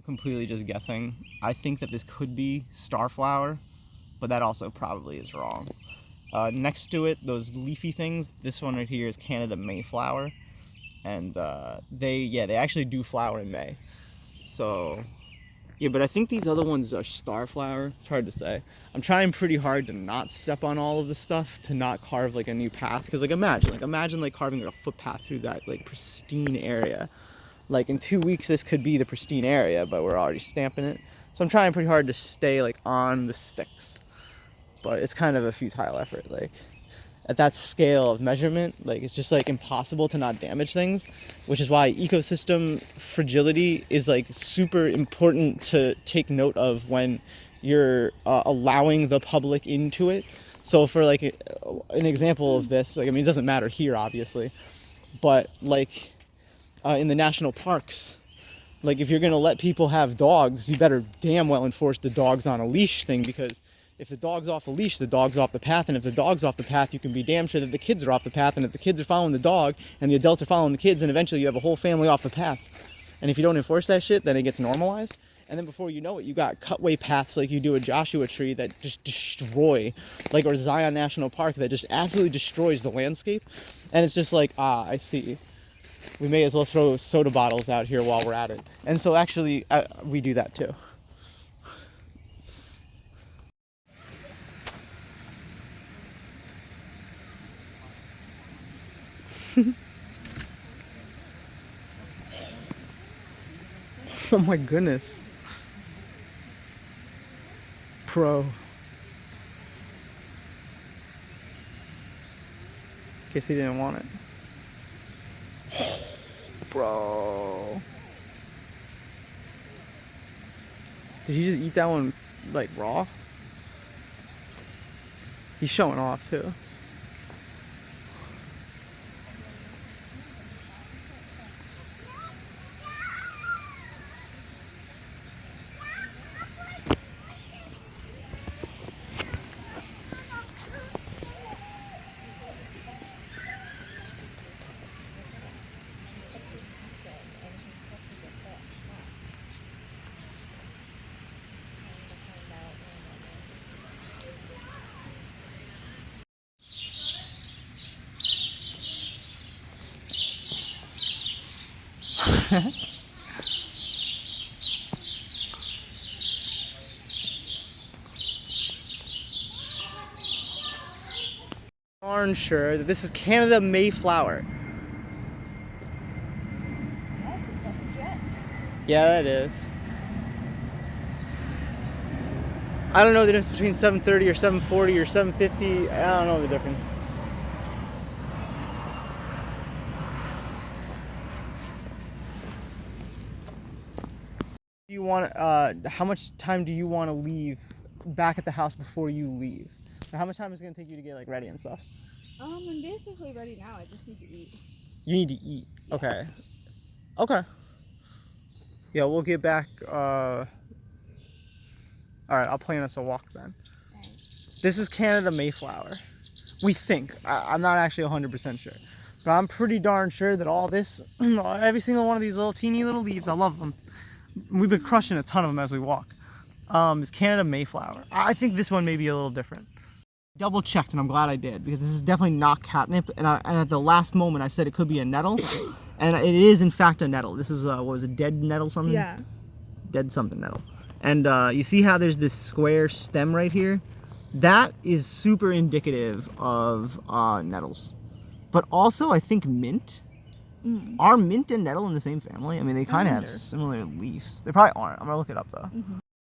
completely just guessing. I think that this could be starflower, but that also probably is wrong. Next to it, those leafy things, this one right here is Canada Mayflower, and they actually do flower in May. So yeah, but I think these other ones are starflower. It's hard to say. I'm trying pretty hard to not step on all of this stuff, to not carve like a new path, because like imagine like carving like a footpath through that like pristine area. Like in 2 weeks this could be the pristine area, but we're already stamping it. So I'm trying pretty hard to stay like on the sticks, but it's kind of a futile effort. Like at that scale of measurement, like it's just like impossible to not damage things, which is why ecosystem fragility is like super important to take note of when you're allowing the public into it. So for like an example of this, like I mean it doesn't matter here obviously, but like in the national parks, like if you're gonna let people have dogs, you better damn well enforce the dogs on a leash thing, because if the dog's off a leash, the dog's off the path, and if the dog's off the path, you can be damn sure that the kids are off the path, and if the kids are following the dog, and the adults are following the kids, and eventually you have a whole family off the path. And if you don't enforce that shit, then it gets normalized, and then before you know it, you got cutway paths like you do a Joshua Tree that just destroy, like, or Zion National Park that just absolutely destroys the landscape, and it's just like, I see. We may as well throw soda bottles out here while we're at it. And so actually, we do that too. Oh my goodness. Pro. In case he didn't want it. Bro. Did he just eat that one like raw? He's showing off too. Darn sure that this is Canada Mayflower. That's a fucking jet. Yeah, that is. I don't know the difference between 730 or 740 or 750. I don't know the difference. Do you want? How much time do you want to leave back at the house before you leave? Or how much time is it gonna take you to get like ready and stuff? I'm basically ready now. I just need to eat. You need to eat. Yeah. Okay. Okay. Yeah, we'll get back. All right, I'll plan us a walk then. Thanks. This is Canada Mayflower. We think. I'm not actually 100% sure. But I'm pretty darn sure that all this, every single one of these little teeny little leaves, I love them. We've been crushing a ton of them as we walk. It's Canada Mayflower. I think this one may be a little different. Double checked, and I'm glad I did, because this is definitely not catnip. And at the last moment, I said it could be a nettle, and it is in fact a nettle. This is what was it, dead nettle something? Yeah. Dead something nettle. And you see how there's this square stem right here? That is super indicative of nettles. But also, I think mint. Are mint and nettle in the same family? I mean, they kind of have similar leaves. They probably aren't. I'm gonna look it up though.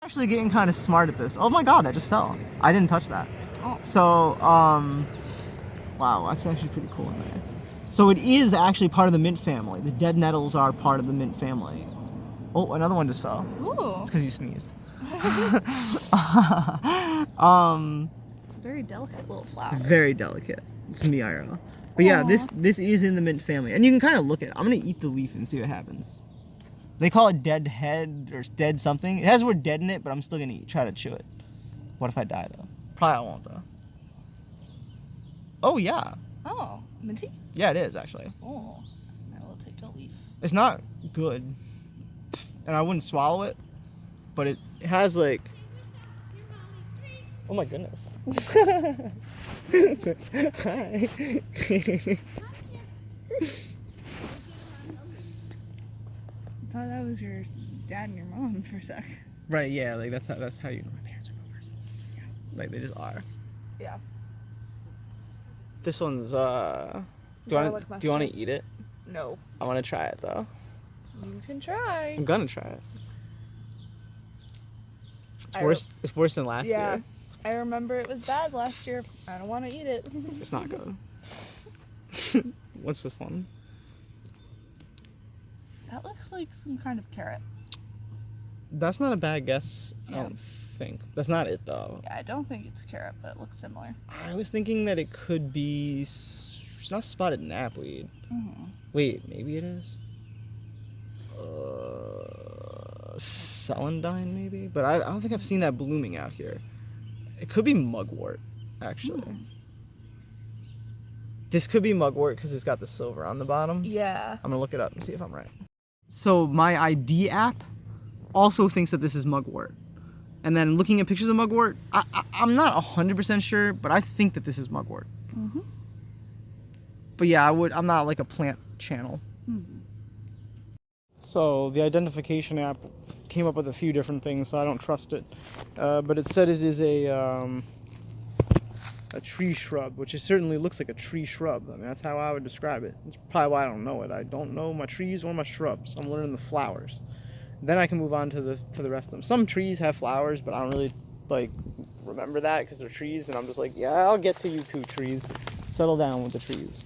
Actually getting kind of smart at this. Oh my god, that just fell. I didn't touch that. Oh. So, wow, that's actually pretty cool in there. So it is actually part of the mint family. The dead nettles are part of the mint family. Oh, another one just fell. Ooh. It's because you sneezed. Very delicate little flower. Very delicate. It's in the IRL. But yeah, this is in the mint family. And you can kind of look at it. I'm going to eat the leaf and see what happens. They call it dead head or dead something. It has the word dead in it, but I'm still going to try to chew it. What if I die, though? Probably I won't, though. Oh, yeah. Oh, minty? Yeah, it is, actually. Oh, I will take a leaf. It's not good. and I wouldn't swallow it, but it has like, oh my goodness. Hi. I thought that was your dad and your mom for a sec. Right, yeah, like that's how you know my parents are movers. Like they just are. Yeah. This one's do you want to eat it? No. I want to try it though. You can try. I'm gonna try it. It's worse than last year. I remember it was bad last year. I don't want to eat it. It's not good. What's this one? That looks like some kind of carrot. That's not a bad guess, I Yeah. don't think. That's not it, though. Yeah, I don't think it's a carrot, but it looks similar. I was thinking that it could be... It's not spotted knapweed. Mm-hmm. Wait, maybe it is? Celandine, maybe? But I don't think I've seen that blooming out here. It could be mugwort, actually. This could be mugwort because it's got the silver on the bottom. Yeah. I'm going to look it up and see if I'm right. So my ID app also thinks that this is mugwort. And then looking at pictures of mugwort, I'm not 100% sure, but I think that this is mugwort. Mm-hmm. But yeah, I'm not like a plant channel. Mm-hmm. So the identification app came up with a few different things, so I don't trust it. But it said it is a tree shrub, which it certainly looks like a tree shrub. I mean, that's how I would describe it. It's probably why I don't know it. I don't know my trees or my shrubs. I'm learning the flowers. Then I can move on to the rest of them. Some trees have flowers, but I don't really like remember that because they're trees, and I'm just like, yeah, I'll get to you two trees. Settle down with the trees.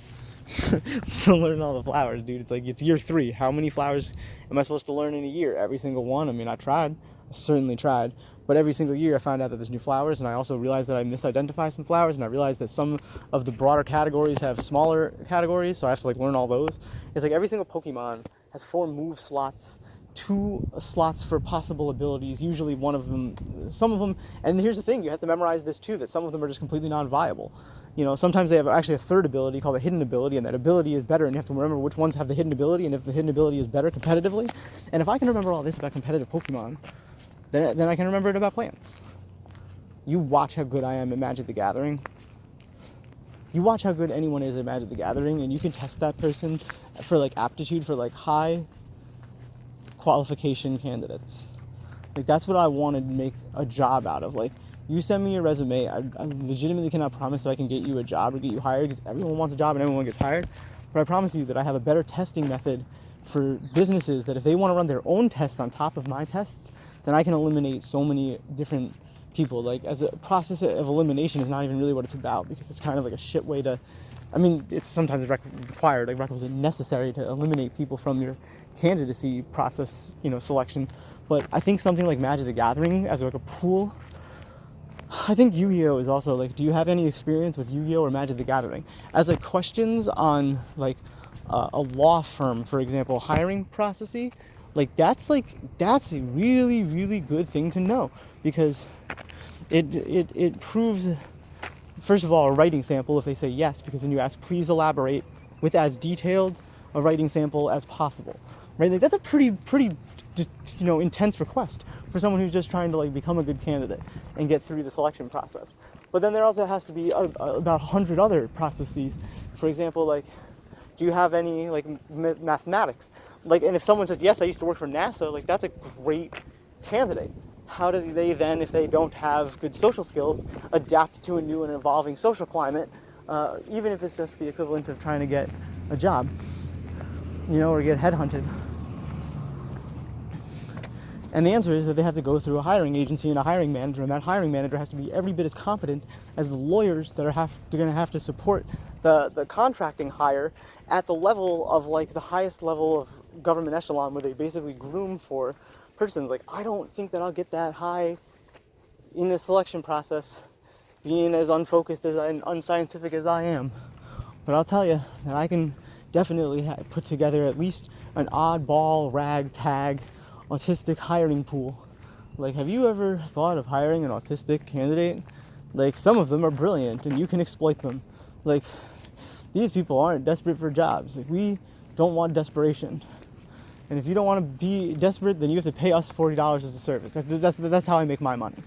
Still learning all the flowers, dude. It's like, it's year 3. How many flowers am I supposed to learn in a year? Every single one? I mean, I tried. I certainly tried. But every single year I find out that there's new flowers, and I also realize that I misidentify some flowers, and I realize that some of the broader categories have smaller categories, so I have to like learn all those. It's like every single Pokemon has 4 move slots, 2 slots for possible abilities, usually one of them, some of them, and here's the thing, you have to memorize this too, that some of them are just completely non-viable. You know, sometimes they have actually a third ability called a hidden ability, and that ability is better, and you have to remember which ones have the hidden ability, and if the hidden ability is better competitively. And if I can remember all this about competitive Pokemon, then I can remember it about plants. You watch how good I am at Magic the Gathering. You watch how good anyone is at Magic the Gathering, and you can test that person for like aptitude for like high qualification candidates. Like that's what I want to make a job out of. Like, you send me your resume, I legitimately cannot promise that I can get you a job or get you hired, because everyone wants a job and everyone gets hired. But I promise you that I have a better testing method for businesses that if they want to run their own tests on top of my tests, then I can eliminate so many different people. Like, as a process of elimination is not even really what it's about, because it's kind of like a shit way to, I mean, it's sometimes required, like requisite, necessary to eliminate people from your candidacy process, you know, selection. But I think something like Magic the Gathering as like a pool, I think Yu-Gi-Oh is also like, do you have any experience with Yu-Gi-Oh or Magic the Gathering? As like questions on like a law firm, for example, hiring processes, like that's a really, really good thing to know, because it proves, first of all, a writing sample if they say yes, because then you ask, please elaborate with as detailed a writing sample as possible, right? Like that's a pretty you know, intense request for someone who's just trying to like become a good candidate and get through the selection process. But then there also has to be about 100 other processes. For example, like, do you have any like mathematics? Like, and if someone says, yes, I used to work for NASA, like that's a great candidate. How do they then, if they don't have good social skills, adapt to a new and evolving social climate, even if it's just the equivalent of trying to get a job, you know, or get headhunted? And the answer is that they have to go through a hiring agency and a hiring manager, and that hiring manager has to be every bit as competent as the lawyers that they're going to have to support the contracting hire at the level of like the highest level of government echelon, where they basically groom for persons. Like, I don't think that I'll get that high in the selection process, being as unfocused as and unscientific as I am. But I'll tell you that I can definitely put together at least an oddball ragtag autistic hiring pool. Like, have you ever thought of hiring an autistic candidate? Like, some of them are brilliant and you can exploit them. Like, these people aren't desperate for jobs. Like, we don't want desperation. And if you don't want to be desperate, then you have to pay us $40 as a service. That's how I make my money,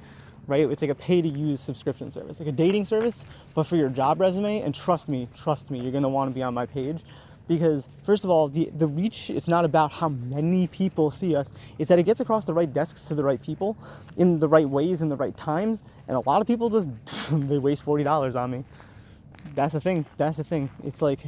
right? It's like a pay-to-use subscription service, like a dating service, but for your job resume. And trust me, you're going to want to be on my page. Because first of all, the reach, it's not about how many people see us. It's that it gets across the right desks to the right people in the right ways, in the right times. And a lot of people just, they waste $40 on me. That's the thing. It's like,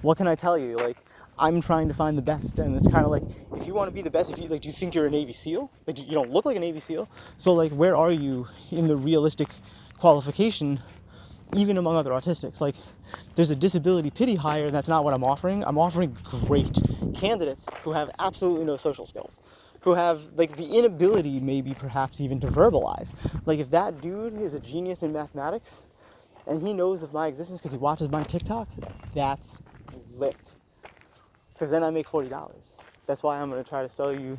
what can I tell you? Like, I'm trying to find the best. And it's kind of like, if you want to be the best, if you like, do you think you're a Navy SEAL? Like, you don't look like a Navy SEAL. So like, where are you in the realistic qualification, even among other autistics? Like, there's a disability pity hire, and that's not what I'm offering. I'm offering great candidates who have absolutely no social skills, who have like the inability maybe perhaps even to verbalize. Like, if that dude is a genius in mathematics and he knows of my existence because he watches my TikTok, that's lit. Because then I make $40. That's why I'm going to try to sell you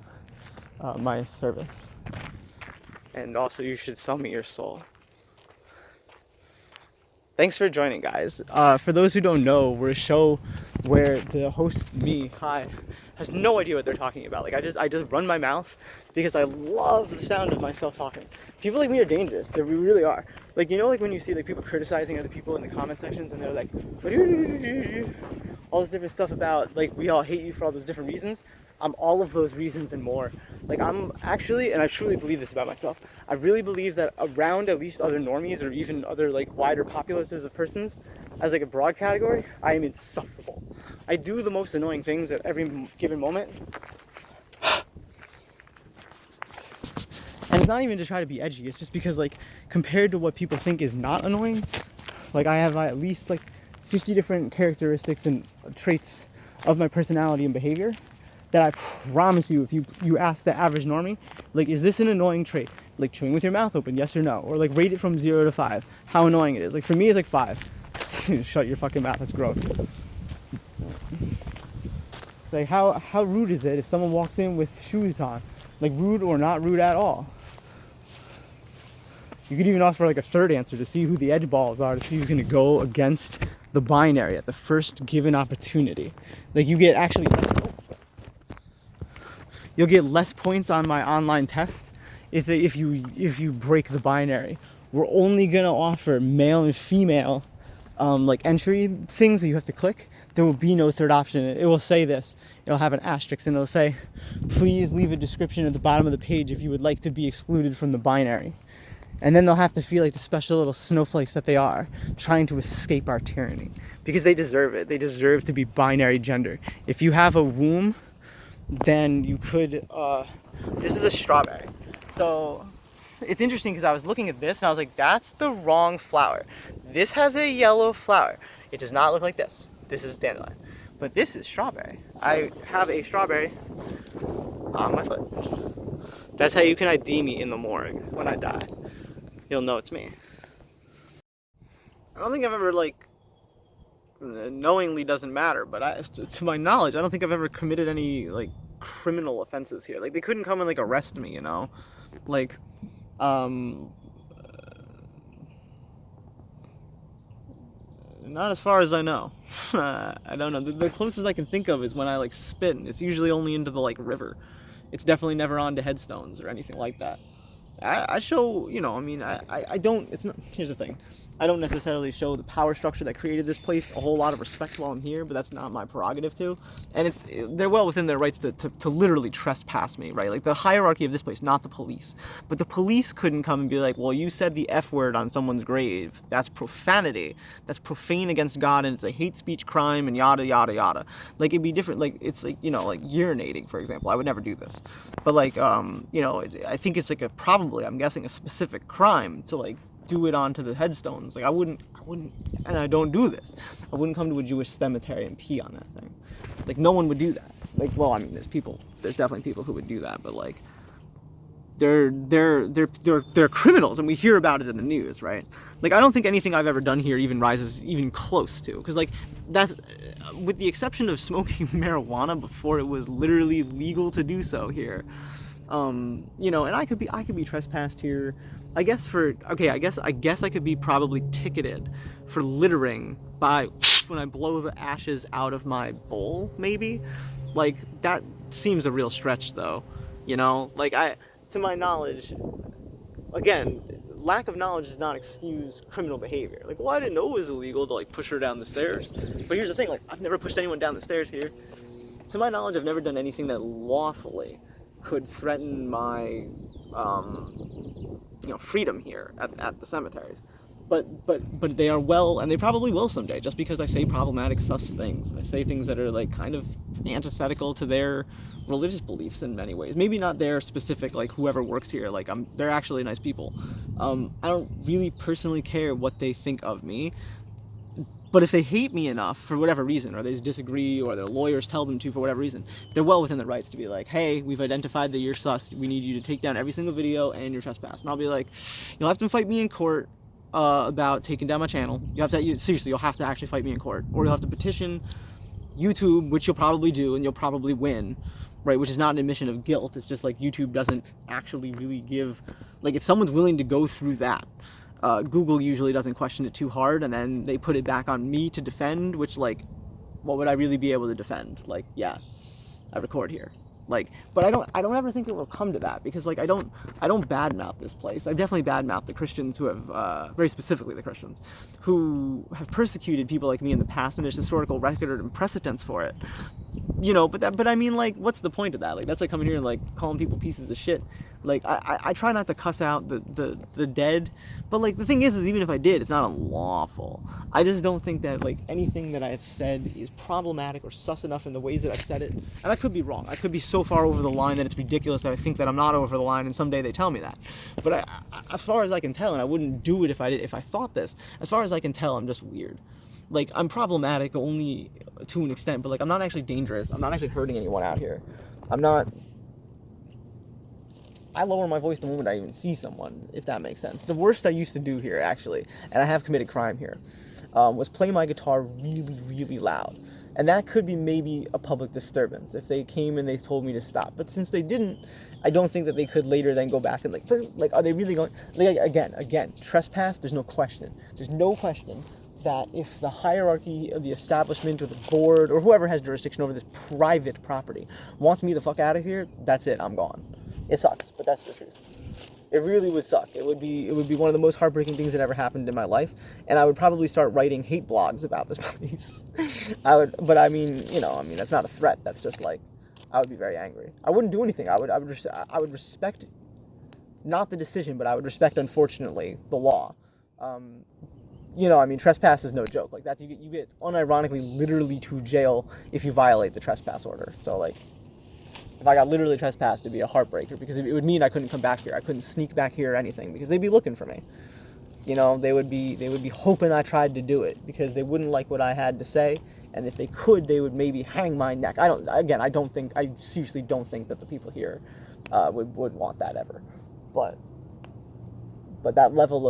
my service. And also, you should sell me your soul. Thanks for joining, guys. For those who don't know, we're a show where the host, me, hi, has no idea what they're talking about. Like, I just run my mouth because I love the sound of myself talking. People like me are dangerous. We really are. Like, you know, like when you see like people criticizing other people in the comment sections and they're like, all this different stuff about like we all hate you for all those different reasons. I'm all of those reasons and more. Like, I'm actually, and I truly believe this about myself, I really believe that around at least other normies or even other like wider populaces of persons, as like a broad category, I am insufferable. I do the most annoying things at every given moment. And it's not even to try to be edgy, it's just because like compared to what people think is not annoying, like I have at least like 50 different characteristics and traits of my personality and behavior that I promise you, if you ask the average normie, like, is this an annoying trait? Like chewing with your mouth open, yes or no? Or like rate it from 0 to 5, how annoying it is. Like for me, it's like 5. Shut your fucking mouth, that's gross. It's like, how rude is it if someone walks in with shoes on? Like, rude or not rude at all? You could even ask for like a third answer to see who the edge balls are, to see who's gonna go against the binary at the first given opportunity. Like, you get actually, you'll get less points on my online test if you break the binary. We're only gonna offer male and female like entry things that you have to click. There will be no third option. It will say this. It'll have an asterisk and it'll say, please leave a description at the bottom of the page if you would like to be excluded from the binary. And then they'll have to feel like the special little snowflakes that they are, trying to escape our tyranny. Because they deserve it. They deserve to be binary gender. If you have a womb, then you could, this is a strawberry. So it's interesting because I was looking at this and I was like, that's the wrong flower. This has a yellow flower. It does not look like this. This is dandelion. But this is strawberry. I have a strawberry on my foot. That's how you can ID me in the morgue when I die. You'll know it's me. I don't think I've ever, like, knowingly doesn't matter, but to my knowledge, I don't think I've ever committed any, like, criminal offenses here. Like, they couldn't come and, like, arrest me, you know? Like, not as far as I know. I don't know. The closest I can think of is when I, like, spit, and it's usually only into the, like, river. It's definitely never onto headstones or anything like that. I show, you know, I mean, I don't, it's not, here's the thing. I don't necessarily show the power structure that created this place a whole lot of respect while I'm here, but that's not my prerogative to. And they're well within their rights to literally trespass me, right? Like, the hierarchy of this place, not the police. But the police couldn't come and be like, well, you said the F word on someone's grave. That's profanity. That's profane against God, and it's a hate speech crime, and yada, yada, yada. Like, it'd be different. Like, it's like, you know, like urinating, for example. I would never do this. But, like, you know, I think it's like I'm guessing a specific crime to, like, do it onto the headstones. Like, I wouldn't, and I don't do this. I wouldn't come to a Jewish cemetery and pee on that thing. Like, no one would do that. Like, well, I mean, there's definitely people who would do that, but, like, they're criminals, and we hear about it in the news, right? Like, I don't think anything I've ever done here even rises even close to, because, like, that's, with the exception of smoking marijuana before it was literally legal to do so here, you know, and I could be trespassed here. I guess I could be probably ticketed for littering by when I blow the ashes out of my bowl, maybe. Like, that seems a real stretch, though. You know, like, to my knowledge, again, lack of knowledge does not excuse criminal behavior. Like, well, I didn't know it was illegal to, like, push her down the stairs. But here's the thing, like, I've never pushed anyone down the stairs here. To my knowledge, I've never done anything that lawfully could threaten my, freedom here at the cemeteries. But they are well, and they probably will someday, just because I say problematic, sus things. I say things that are, like, kind of antithetical to their religious beliefs in many ways. Maybe not their specific, like, whoever works here. Like, they're actually nice people. I don't really personally care what they think of me. But if they hate me enough for whatever reason, or they disagree, or their lawyers tell them to for whatever reason, they're well within their rights to be like, hey, we've identified that you're sus. We need you to take down every single video and your trespass. And I'll be like, you'll have to fight me in court about taking down my channel. Seriously, you'll have to actually fight me in court. Or you'll have to petition YouTube, which you'll probably do, and you'll probably win, right? Which is not an admission of guilt. It's just like YouTube doesn't actually really give... Like, if someone's willing to go through that, Google usually doesn't question it too hard, and then they put it back on me to defend, which, like, what would I really be able to defend? Like, yeah, I record here. Like, but I don't ever think it will come to that, because, like, I don't badmouth this place. I've definitely badmouthed the Christians who have, very specifically the Christians, who have persecuted people like me in the past, and there's historical record and precedents for it. You know, but I mean, like, what's the point of that? Like, that's like coming here and, like, calling people pieces of shit. Like, I try not to cuss out the dead, but, like, the thing is even if I did, it's not unlawful. I just don't think that, like, anything that I have said is problematic or sus enough in the ways that I've said it. And I could be wrong. I could be so far over the line that it's ridiculous that I think that I'm not over the line, and someday they tell me that. But as far as I can tell, and I wouldn't do it if I thought this, as far as I can tell, I'm just weird. Like, I'm problematic only to an extent, but, like, I'm not actually dangerous. I'm not actually hurting anyone out here. I lower my voice the moment I even see someone, if that makes sense. The worst I used to do here, actually, and I have committed crime here, was play my guitar really, really loud. And that could be maybe a public disturbance if they came and they told me to stop. But since they didn't, I don't think that they could later then go back and, like, are they really going... Like, again, trespass, there's no question. There's no question that if the hierarchy of the establishment or the board or whoever has jurisdiction over this private property wants me the fuck out of here, that's it, I'm gone. It sucks, but that's the truth. It really would suck. It would be one of the most heartbreaking things that ever happened in my life, and I would probably start writing hate blogs about this place. But I mean, that's not a threat. That's just like, I would be very angry. I wouldn't do anything. I would respect, not the decision, but I would respect, unfortunately, the law. Trespass is no joke. Like, that's, you get unironically literally to jail if you violate the trespass order. So, like, if I got literally trespassed, it'd be a heartbreaker, because it would mean I couldn't come back here. I couldn't sneak back here or anything, because they'd be looking for me. They would be hoping I tried to do it, because they wouldn't like what I had to say, and if they could, they would maybe hang my neck. I seriously don't think that the people here would want that ever. But that level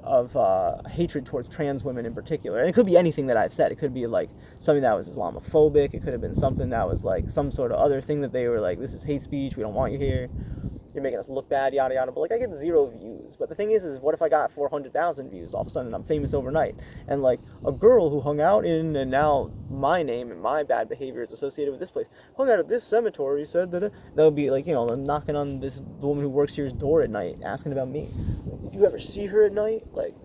of hatred towards trans women in particular, and it could be anything that I've said. It could be, like, something that was Islamophobic. It could have been something that was, like, some sort of other thing that they were like, this is hate speech, we don't want you here, you're making us look bad, yada yada. But, like, I get 0 views. But the thing is what if I got 400,000 views all of a sudden and I'm famous overnight? And, like, a girl who hung out in, and now my name and my bad behavior is associated with this place, hung out at this cemetery, said that would be like, knocking on the woman who works here's door at night, asking about me. Like, did you ever see her at night? Like,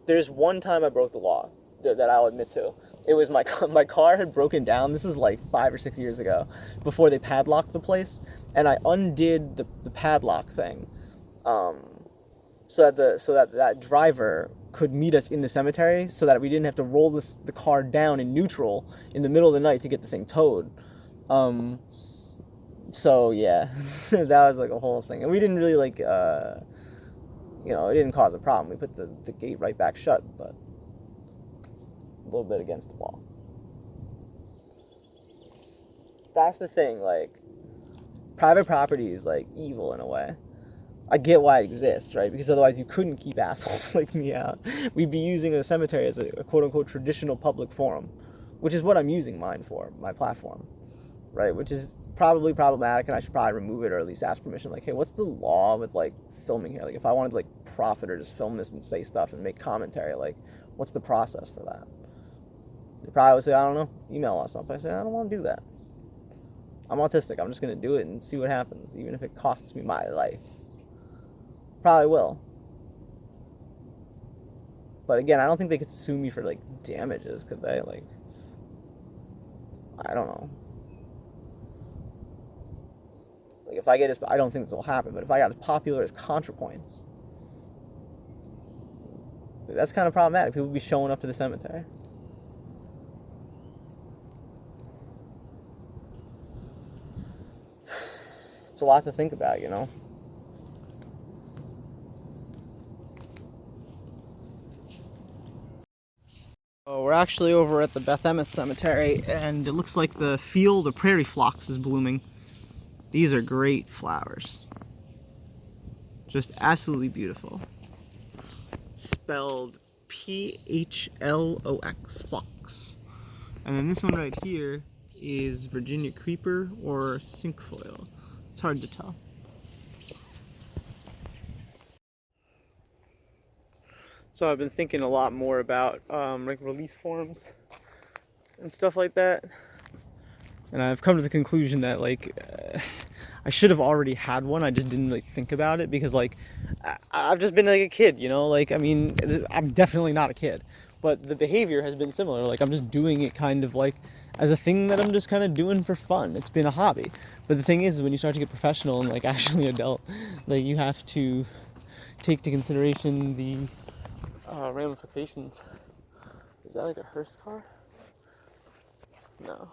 there's one time I broke the law that I'll admit to. It was my car had broken down. This is like 5 or 6 years ago, before they padlocked the place, and I undid the padlock thing, so that driver could meet us in the cemetery, so that we didn't have to roll the car down in neutral in the middle of the night to get the thing towed. So yeah, that was like a whole thing, and we didn't really like, it didn't cause a problem. We put the gate right back shut, but a little bit against the law. That's the thing, like, private property is, like, evil in a way. I get why it exists, right? Because otherwise you couldn't keep assholes like me out. We'd be using a cemetery as a quote-unquote traditional public forum, which is what I'm using mine for, my platform, right? Which is probably problematic, and I should probably remove it, or at least ask permission. Like, hey, what's the law with, like, filming here? Like, if I wanted to, like, profit or just film this and say stuff and make commentary, like, what's the process for that? They probably would say, I don't know, email us up. I say, I don't want to do that. I'm autistic. I'm just going to do it and see what happens, even if it costs me my life. Probably will. But again, I don't think they could sue me for, like, damages, could they? Like, I don't know. Like, if I get as, I don't think this will happen, but if I got as popular as ContraPoints, that's kind of problematic. People would be showing up to the cemetery. It's a lot to think about, you know? Oh, we're actually over at the Beth Emmet Cemetery, and it looks like the field of prairie phlox is blooming. These are great flowers. Just absolutely beautiful. Spelled Phlox, phlox. And then this one right here is Virginia creeper or cinquefoil. It's hard to tell. So I've been thinking a lot more about like release forms and stuff like that, and I've come to the conclusion that like I should have already had one. I just didn't really think about it because like I've just been like a kid, you know. Like I mean, I'm definitely not a kid, but the behavior has been similar. Like I'm just doing it kind of like as a thing that I'm just kind of doing for fun. It's been a hobby. But the thing is when you start to get professional and like actually adult, like you have to take into consideration the ramifications. Is that like a hearse car? No.